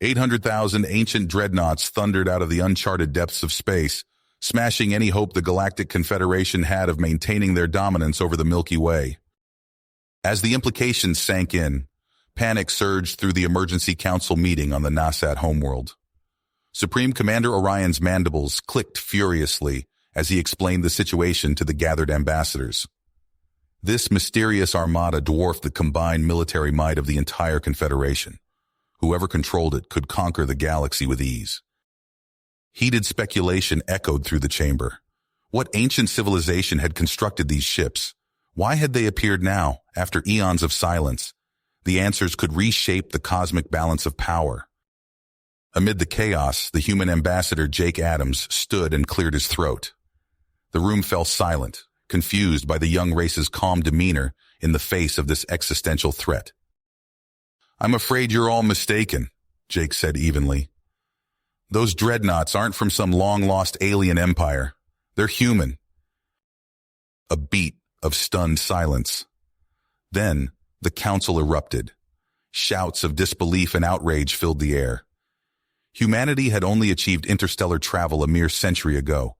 800,000 ancient dreadnoughts thundered out of the uncharted depths of space, smashing any hope the Galactic Confederation had of maintaining their dominance over the Milky Way. As the implications sank in, panic surged through the emergency council meeting on the Nasat homeworld. Supreme Commander Orion's mandibles clicked furiously as he explained the situation to the gathered ambassadors. This mysterious armada dwarfed the combined military might of the entire Confederation. Whoever controlled it could conquer the galaxy with ease. Heated speculation echoed through the chamber. What ancient civilization had constructed these ships? Why had they appeared now, after eons of silence? The answers could reshape the cosmic balance of power. Amid the chaos, the human ambassador Jake Adams stood and cleared his throat. The room fell silent, confused by the young race's calm demeanor in the face of this existential threat. "I'm afraid you're all mistaken," Jake said evenly. "Those dreadnoughts aren't from some long-lost alien empire. They're human." A beat of stunned silence. Then, the council erupted. Shouts of disbelief and outrage filled the air. Humanity had only achieved interstellar travel a mere century ago.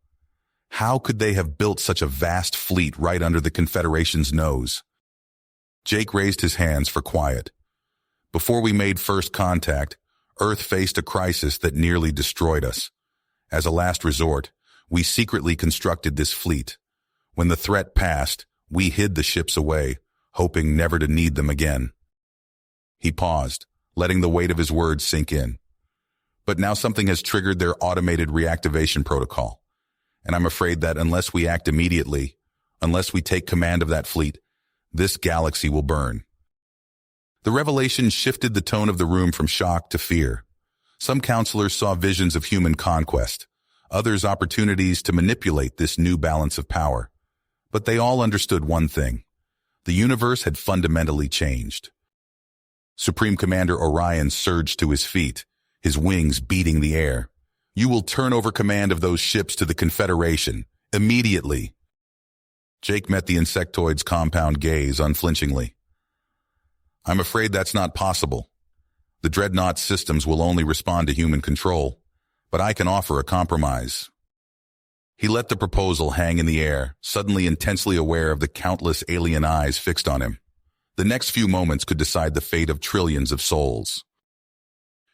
How could they have built such a vast fleet right under the Confederation's nose? Jake raised his hands for quiet. "Before we made first contact, Earth faced a crisis that nearly destroyed us. As a last resort, we secretly constructed this fleet. When the threat passed, we hid the ships away, hoping never to need them again." He paused, letting the weight of his words sink in. "But now something has triggered their automated reactivation protocol. And I'm afraid that unless we act immediately, unless we take command of that fleet, this galaxy will burn." The revelation shifted the tone of the room from shock to fear. Some counselors saw visions of human conquest, others opportunities to manipulate this new balance of power. But they all understood one thing. The universe had fundamentally changed. Supreme Commander Orion surged to his feet, his wings beating the air. "You will turn over command of those ships to the Confederation, immediately." Jake met the insectoid's compound gaze unflinchingly. "I'm afraid that's not possible. The Dreadnought systems will only respond to human control, but I can offer a compromise." He let the proposal hang in the air, suddenly intensely aware of the countless alien eyes fixed on him. The next few moments could decide the fate of trillions of souls.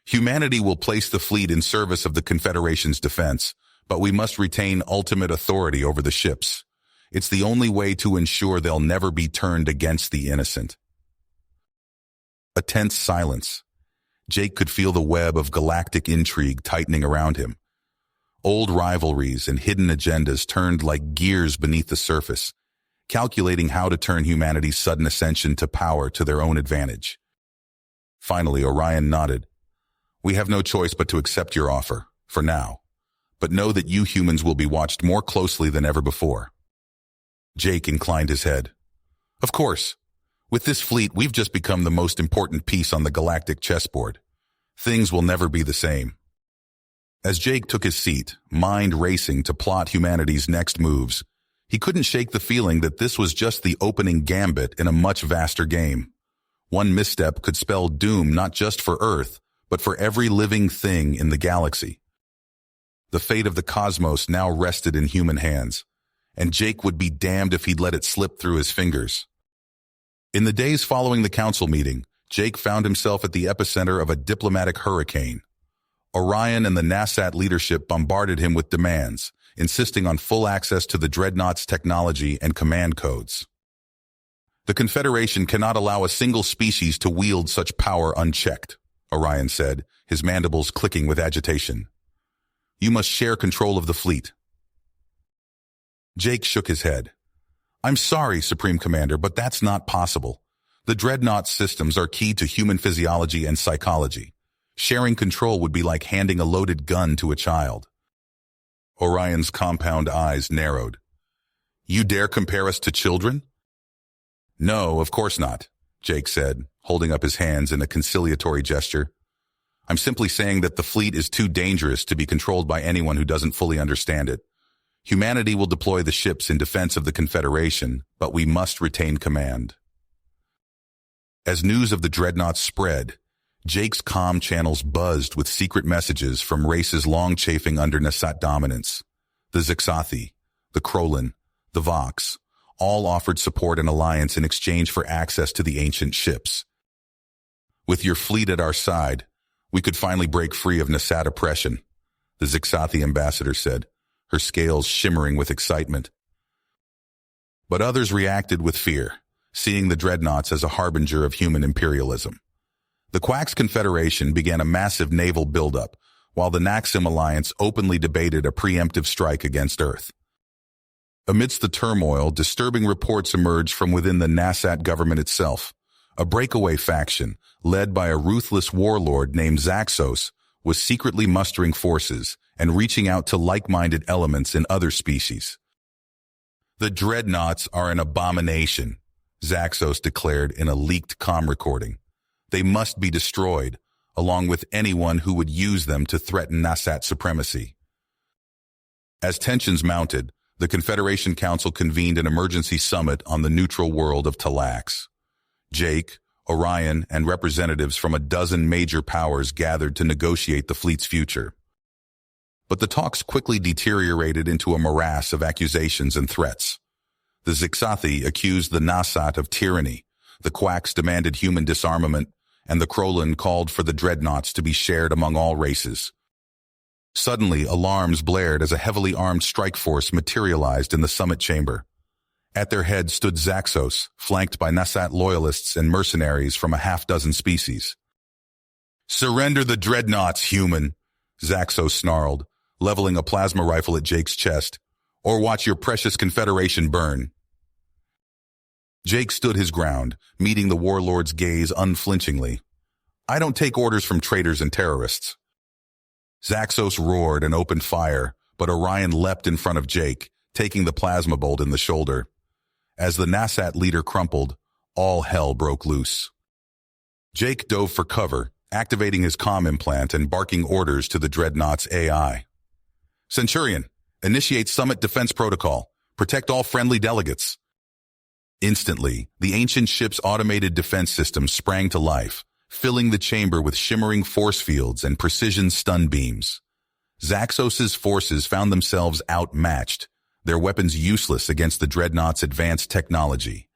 "Humanity will place the fleet in service of the Confederation's defense, but we must retain ultimate authority over the ships. It's the only way to ensure they'll never be turned against the innocent." A tense silence. Jake could feel the web of galactic intrigue tightening around him. Old rivalries and hidden agendas turned like gears beneath the surface, calculating how to turn humanity's sudden ascension to power to their own advantage. Finally, Orion nodded. "We have no choice but to accept your offer, for now. But know that you humans will be watched more closely than ever before." Jake inclined his head. "Of course. With this fleet, we've just become the most important piece on the galactic chessboard. Things will never be the same." As Jake took his seat, mind racing to plot humanity's next moves, he couldn't shake the feeling that this was just the opening gambit in a much vaster game. One misstep could spell doom not just for Earth, but for every living thing in the galaxy. The fate of the cosmos now rested in human hands, and Jake would be damned if he'd let it slip through his fingers. In the days following the council meeting, Jake found himself at the epicenter of a diplomatic hurricane. Orion and the Nasat leadership bombarded him with demands, insisting on full access to the Dreadnoughts' technology and command codes. "The Confederation cannot allow a single species to wield such power unchecked," Orion said, his mandibles clicking with agitation. "You must share control of the fleet." Jake shook his head. "I'm sorry, Supreme Commander, but that's not possible. The Dreadnought systems are key to human physiology and psychology. Sharing control would be like handing a loaded gun to a child." Orion's compound eyes narrowed. "You dare compare us to children?" "No, of course not," Jake said, holding up his hands in a conciliatory gesture. "I'm simply saying that the fleet is too dangerous to be controlled by anyone who doesn't fully understand it. Humanity will deploy the ships in defense of the Confederation, but we must retain command." As news of the Dreadnoughts spread, Jake's comm channels buzzed with secret messages from races long chafing under Nasat dominance. The Zixathi, the Krolin, the Vox, all offered support and alliance in exchange for access to the ancient ships. With your fleet at our side, we could finally break free of Nasat oppression, the Zixathi ambassador said, her scales shimmering with excitement. But others reacted with fear, seeing the Dreadnoughts as a harbinger of human imperialism. The Quacks Confederation began a massive naval buildup, while the Naxim Alliance openly debated a preemptive strike against Earth. Amidst the turmoil, disturbing reports emerged from within the Nasat government itself. A breakaway faction, led by a ruthless warlord named Zaxos, was secretly mustering forces and reaching out to like-minded elements in other species. The Dreadnoughts are an abomination, Zaxos declared in a leaked comm recording. They must be destroyed, along with anyone who would use them to threaten Nasat supremacy. As tensions mounted, the Confederation Council convened an emergency summit on the neutral world of Talax. Jake, Orion, and representatives from a dozen major powers gathered to negotiate the fleet's future. But the talks quickly deteriorated into a morass of accusations and threats. The Zixathi accused the Nasat of tyranny, the Quacks demanded human disarmament, and the Krolin called for the Dreadnoughts to be shared among all races. Suddenly, alarms blared as a heavily armed strike force materialized in the summit chamber. At their head stood Zaxos, flanked by Nasat loyalists and mercenaries from a half-dozen species. "Surrender the Dreadnoughts, human," Zaxos snarled, leveling a plasma rifle at Jake's chest, "or watch your precious Confederation burn." Jake stood his ground, meeting the warlord's gaze unflinchingly. "I don't take orders from traitors and terrorists." Zaxos roared and opened fire, but Orion leapt in front of Jake, taking the plasma bolt in the shoulder. As the Nasat leader crumpled, all hell broke loose. Jake dove for cover, activating his comm implant and barking orders to the Dreadnought's AI. "Centurion, initiate summit defense protocol. Protect all friendly delegates." Instantly, the ancient ship's automated defense system sprang to life, filling the chamber with shimmering force fields and precision stun beams. Zaxos's forces found themselves outmatched, their weapons useless against the Dreadnought's advanced technology.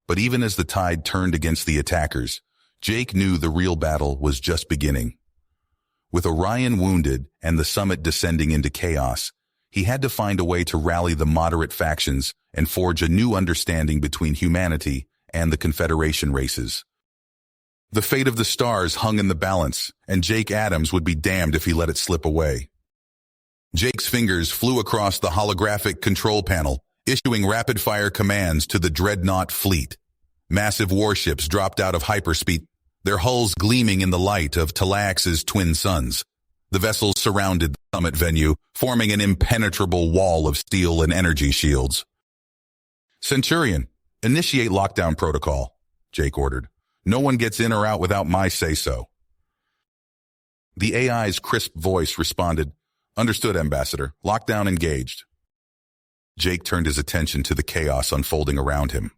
But even as the tide turned against the attackers, Jake knew the real battle was just beginning. With Orion wounded and the summit descending into chaos, he had to find a way to rally the moderate factions and forge a new understanding between humanity and the Confederation races. The fate of the stars hung in the balance, and Jake Adams would be damned if he let it slip away. Jake's fingers flew across the holographic control panel, issuing rapid-fire commands to the Dreadnought fleet. Massive warships dropped out of hyperspeed, their hulls gleaming in the light of Talax's twin suns. The vessels surrounded the summit venue, forming an impenetrable wall of steel and energy shields. "Centurion, initiate lockdown protocol," Jake ordered. "No one gets in or out without my say-so." The AI's crisp voice responded, "Understood, Ambassador. Lockdown engaged." Jake turned his attention to the chaos unfolding around him.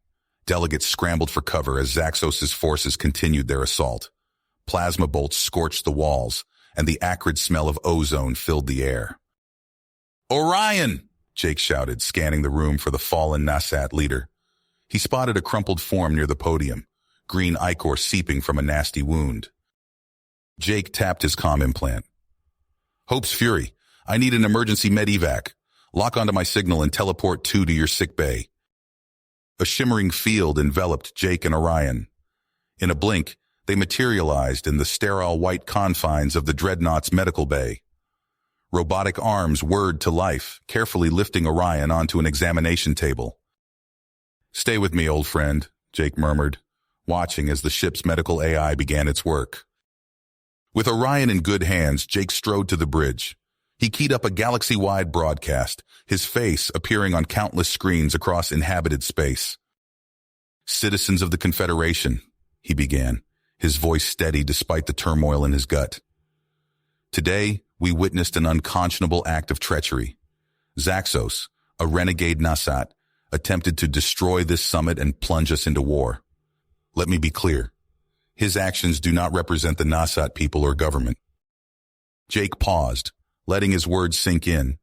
Delegates scrambled for cover as Zaxos's forces continued their assault. Plasma bolts scorched the walls, and the acrid smell of ozone filled the air. "Orion!" Jake shouted, scanning the room for the fallen Nasat leader. He spotted a crumpled form near the podium, green ichor seeping from a nasty wound. Jake tapped his comm implant. "Hope's Fury, I need an emergency med-evac. Lock onto my signal and teleport 2 to your sick bay." A shimmering field enveloped Jake and Orion. In a blink, they materialized in the sterile white confines of the Dreadnought's medical bay. Robotic arms whirred to life, carefully lifting Orion onto an examination table. "Stay with me, old friend," Jake murmured, watching as the ship's medical AI began its work. With Orion in good hands, Jake strode to the bridge. He keyed up a galaxy-wide broadcast, his face appearing on countless screens across inhabited space. "Citizens of the Confederation," he began, his voice steady despite the turmoil in his gut. "Today, we witnessed an unconscionable act of treachery. Zaxos, a renegade Nasat, attempted to destroy this summit and plunge us into war. Let me be clear. His actions do not represent the Nasat people or government. Jake paused, letting his words sink in.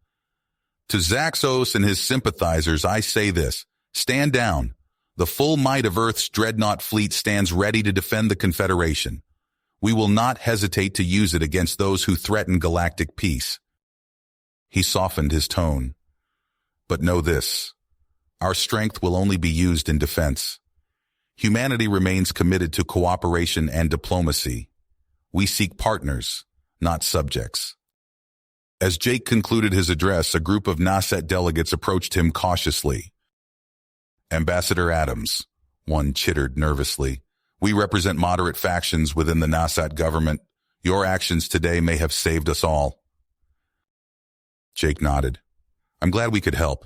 To Zaxos and his sympathizers, I say this: stand down. The full might of Earth's dreadnought fleet stands ready to defend the Confederation. We will not hesitate to use it against those who threaten galactic peace. He softened his tone. But know this: our strength will only be used in defense. Humanity remains committed to cooperation and diplomacy. We seek partners, not subjects. As Jake concluded his address, a group of Nasat delegates approached him cautiously. Ambassador Adams, one chittered nervously, we represent moderate factions within the Nasat government. Your actions today may have saved us all. Jake nodded. I'm glad we could help.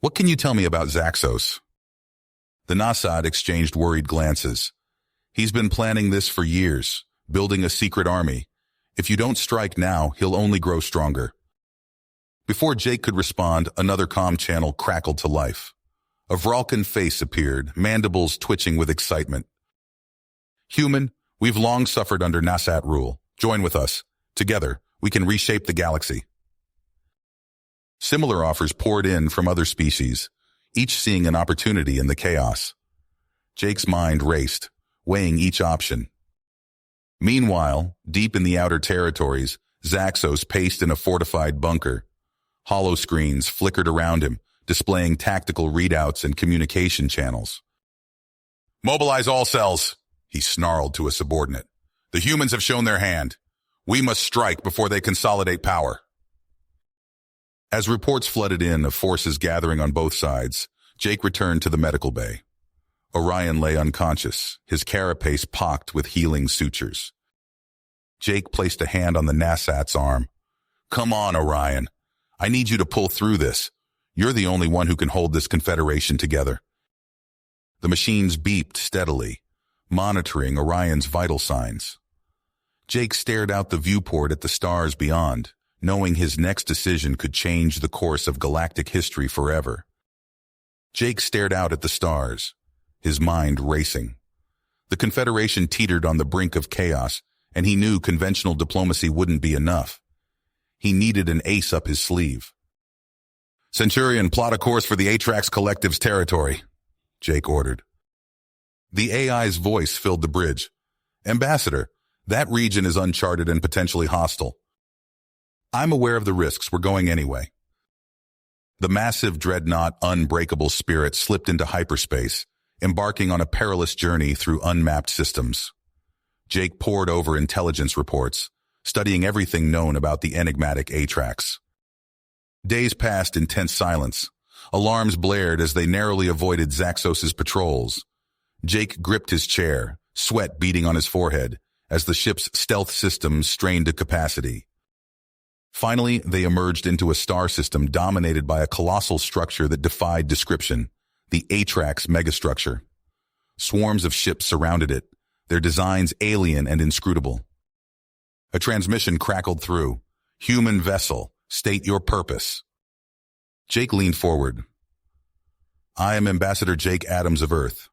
What can you tell me about Zaxos? The Nasat exchanged worried glances. He's been planning this for years, building a secret army. If you don't strike now, he'll only grow stronger. Before Jake could respond, another comm channel crackled to life. A Vralkan face appeared, mandibles twitching with excitement. Human, we've long suffered under Nasat rule. Join with us. Together, we can reshape the galaxy. Similar offers poured in from other species, each seeing an opportunity in the chaos. Jake's mind raced, weighing each option. Meanwhile, deep in the outer territories, Zaxos paced in a fortified bunker. Hollow screens flickered around him, displaying tactical readouts and communication channels. Mobilize all cells, he snarled to a subordinate. The humans have shown their hand. We must strike before they consolidate power. As reports flooded in of forces gathering on both sides, Jake returned to the medical bay. Orion lay unconscious, his carapace pocked with healing sutures. Jake placed a hand on the Nasat's arm. Come on, Orion. I need you to pull through this. You're the only one who can hold this confederation together. The machines beeped steadily, monitoring Orion's vital signs. Jake stared out the viewport at the stars beyond, knowing his next decision could change the course of galactic history forever. Jake stared out at the stars, his mind racing. The Confederation teetered on the brink of chaos, and he knew conventional diplomacy wouldn't be enough. He needed an ace up his sleeve. Centurion, plot a course for the Atrax Collective's territory, Jake ordered. The AI's voice filled the bridge. Ambassador, that region is uncharted and potentially hostile. I'm aware of the risks. We're going anyway. The massive dreadnought Unbreakable Spirit slipped into hyperspace, embarking on a perilous journey through unmapped systems. Jake pored over intelligence reports, studying everything known about the enigmatic Atrax. Days passed in tense silence. Alarms blared as they narrowly avoided Zaxos' patrols. Jake gripped his chair, sweat beading on his forehead, as the ship's stealth systems strained to capacity. Finally, they emerged into a star system dominated by a colossal structure that defied description, the Atrax megastructure. Swarms of ships surrounded it, their designs alien and inscrutable. A transmission crackled through. Human vessel, state your purpose. Jake leaned forward. I am Ambassador Jake Adams of Earth.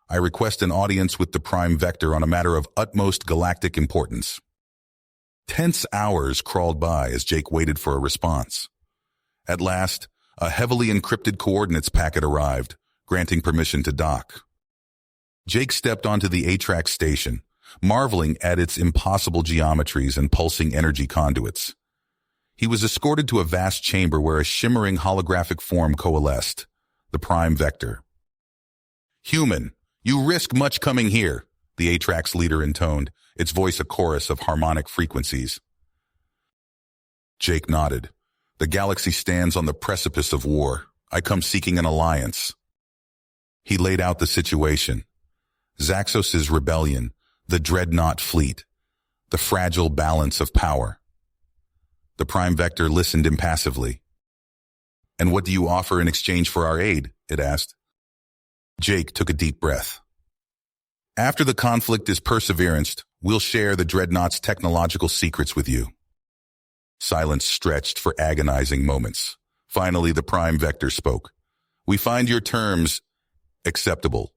I request an audience with the Prime Vector on a matter of utmost galactic importance. Tense hours crawled by as Jake waited for a response. At last, a heavily encrypted coordinates packet arrived, granting permission to dock. Jake stepped onto the Atrax station, marveling at its impossible geometries and pulsing energy conduits. He was escorted to a vast chamber where a shimmering holographic form coalesced, the Prime Vector. Human, you risk much coming here, the Atrax leader intoned, its voice a chorus of harmonic frequencies. Jake nodded. The galaxy stands on the precipice of war. I come seeking an alliance. He laid out the situation. Zaxos' rebellion, the Dreadnought fleet, the fragile balance of power. The Prime Vector listened impassively. And what do you offer in exchange for our aid? It asked. Jake took a deep breath. After the conflict is perseverenced, we'll share the Dreadnought's technological secrets with you. Silence stretched for agonizing moments. Finally, the Prime Vector spoke. We find your terms acceptable.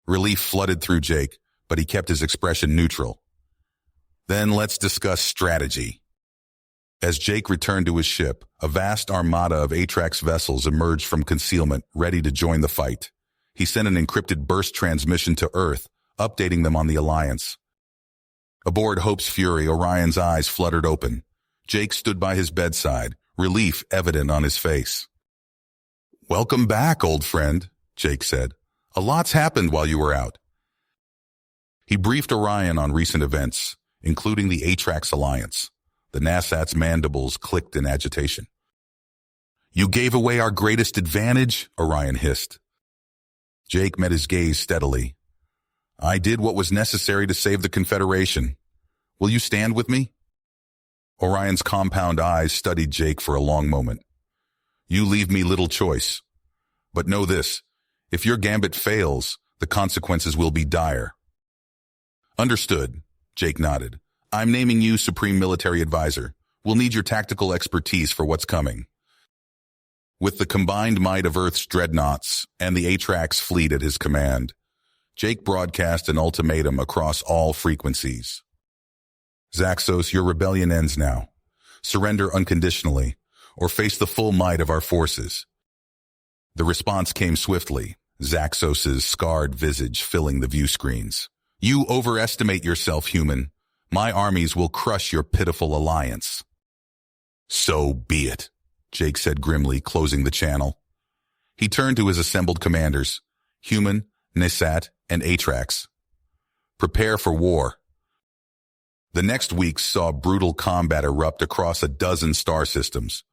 Relief flooded through Jake, but he kept his expression neutral. Then let's discuss strategy. As Jake returned to his ship, a vast armada of Atrax vessels emerged from concealment, ready to join the fight. He sent an encrypted burst transmission to Earth, updating them on the Alliance. Aboard Hope's Fury, Orion's eyes fluttered open. Jake stood by his bedside, relief evident on his face. "Welcome back, old friend," Jake said. "A lot's happened while you were out." He briefed Orion on recent events, including the Atrax Alliance. The Nasat's mandibles clicked in agitation. "You gave away our greatest advantage," Orion hissed. Jake met his gaze steadily. "I did what was necessary to save the Confederation. Will you stand with me?" Orion's compound eyes studied Jake for a long moment. "You leave me little choice. But know this, if your gambit fails, the consequences will be dire." "Understood," Jake nodded. "I'm naming you Supreme Military Advisor. We'll need your tactical expertise for what's coming." With the combined might of Earth's Dreadnoughts and the Atrax fleet at his command, Jake broadcast an ultimatum across all frequencies. "Zaxos, your rebellion ends now. Surrender unconditionally, or face the full might of our forces." The response came swiftly, Zaxos' scarred visage filling the view screens. "You overestimate yourself, human. My armies will crush your pitiful alliance." "So be it," Jake said grimly, closing the channel. He turned to his assembled commanders, Human, Nisat, and Atrax. "Prepare for war." The next week saw brutal combat erupt across a dozen star systems.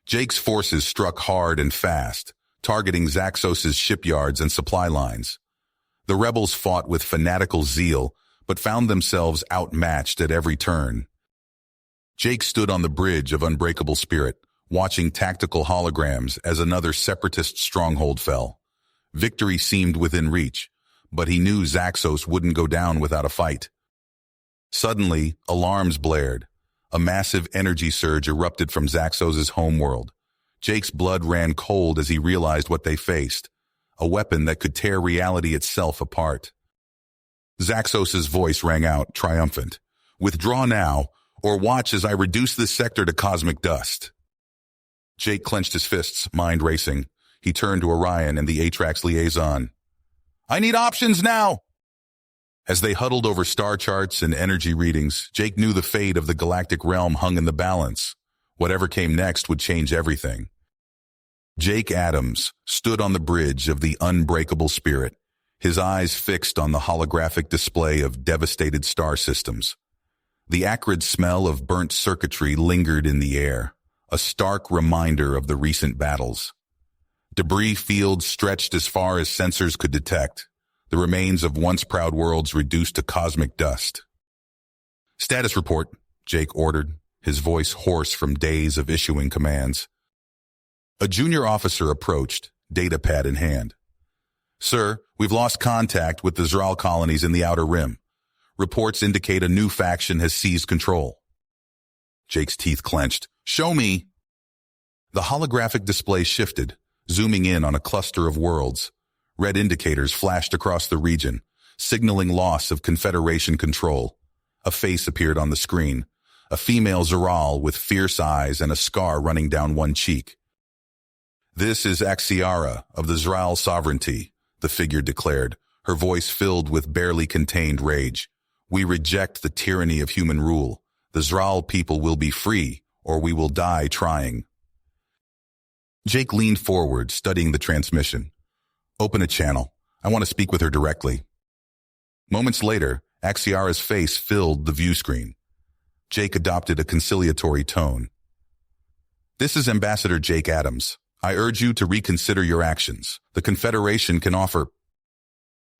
Jake's forces struck hard and fast, targeting Zaxos' shipyards and supply lines. The rebels fought with fanatical zeal, but found themselves outmatched at every turn. Jake stood on the bridge of Unbreakable Spirit, watching tactical holograms as another separatist stronghold fell. Victory seemed within reach, but he knew Zaxos wouldn't go down without a fight. Suddenly, alarms blared. A massive energy surge erupted from Zaxos' homeworld. Jake's blood ran cold as he realized what they faced, a weapon that could tear reality itself apart. Zaxos' voice rang out, triumphant. "Withdraw now, or watch as I reduce this sector to cosmic dust." Jake clenched his fists, mind racing. He turned to Orion and the Atrax liaison. "I need options now!" As they huddled over star charts and energy readings, Jake knew the fate of the galactic realm hung in the balance. Whatever came next would change everything. Jake Adams stood on the bridge of the Unbreakable Spirit, his eyes fixed on the holographic display of devastated star systems. The acrid smell of burnt circuitry lingered in the air, a stark reminder of the recent battles. Debris fields stretched as far as sensors could detect, the remains of once proud worlds reduced to cosmic dust. "Status report," Jake ordered, his voice hoarse from days of issuing commands. A junior officer approached, datapad in hand. "Sir, we've lost contact with the Zral colonies in the Outer Rim. Reports indicate a new faction has seized control." Jake's teeth clenched. "Show me!" The holographic display shifted, zooming in on a cluster of worlds. Red indicators flashed across the region, signaling loss of Confederation control. A face appeared on the screen, a female Zral with fierce eyes and a scar running down one cheek. "This is Axiara of the Zral sovereignty," the figure declared, her voice filled with barely contained rage. "We reject the tyranny of human rule. The Zral people will be free, or we will die trying." Jake leaned forward, studying the transmission. "Open a channel. I want to speak with her directly." Moments later, Axiara's face filled the view screen. Jake adopted a conciliatory tone. "This is Ambassador Jake Adams. I urge you to reconsider your actions. The Confederation can offer—"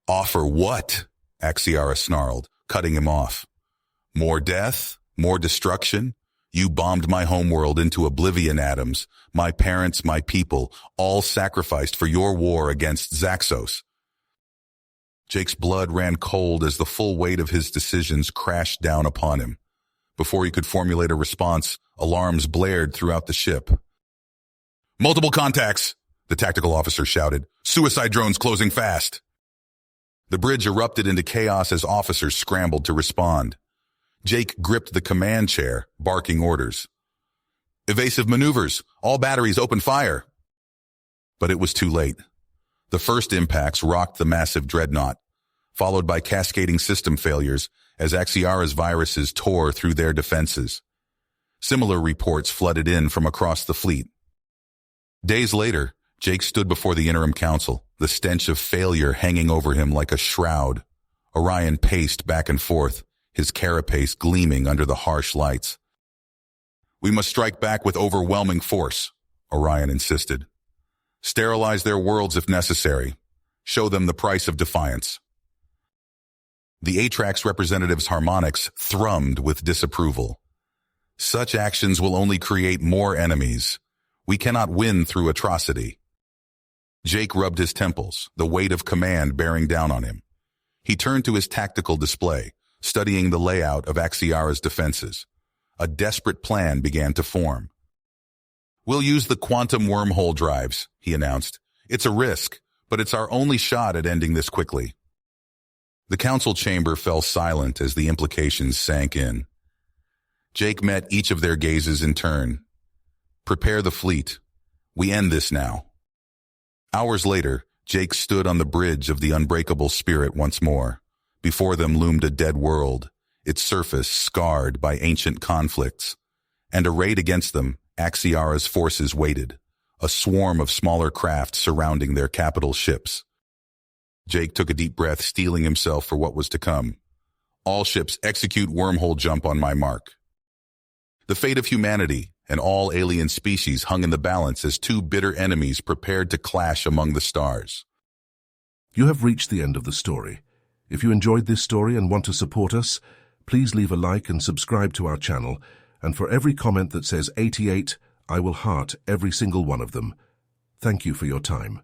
"Offer what?" Axiara snarled, cutting him off. "More death? More destruction? You bombed my homeworld into oblivion, Adams. My parents, my people, all sacrificed for your war against Zaxos." Jake's blood ran cold as the full weight of his decisions crashed down upon him. Before he could formulate a response, alarms blared throughout the ship. "Multiple contacts," the tactical officer shouted. "Suicide drones closing fast." The bridge erupted into chaos as officers scrambled to respond. Jake gripped the command chair, barking orders. Evasive maneuvers! All batteries open fire! But it was too late. The first impacts rocked the massive dreadnought, followed by cascading system failures as Axiara's viruses tore through their defenses. Similar reports flooded in from across the fleet. Days later, Jake stood before the interim council, the stench of failure hanging over him like a shroud. Orion paced back and forth, his carapace gleaming under the harsh lights. We must strike back with overwhelming force, Orion insisted. Sterilize their worlds if necessary. Show them the price of defiance. The Atrax representative's harmonics thrummed with disapproval. Such actions will only create more enemies. We cannot win through atrocity. Jake rubbed his temples, the weight of command bearing down on him. He turned to his tactical display, studying the layout of Axiara's defenses. A desperate plan began to form. We'll use the quantum wormhole drives, he announced. It's a risk, but it's our only shot at ending this quickly. The council chamber fell silent as the implications sank in. Jake met each of their gazes in turn. Prepare the fleet. We end this now. Hours later, Jake stood on the bridge of the unbreakable spirit once more. Before them loomed a dead world, its surface scarred by ancient conflicts. And arrayed against them, Axiara's forces waited, a swarm of smaller craft surrounding their capital ships. Jake took a deep breath, steeling himself for what was to come. All ships execute wormhole jump on my mark. The fate of humanity and all alien species hung in the balance as two bitter enemies prepared to clash among the stars. You have reached the end of the story. If you enjoyed this story and want to support us, please leave a like and subscribe to our channel. And for every comment that says 88, I will heart every single one of them. Thank you for your time.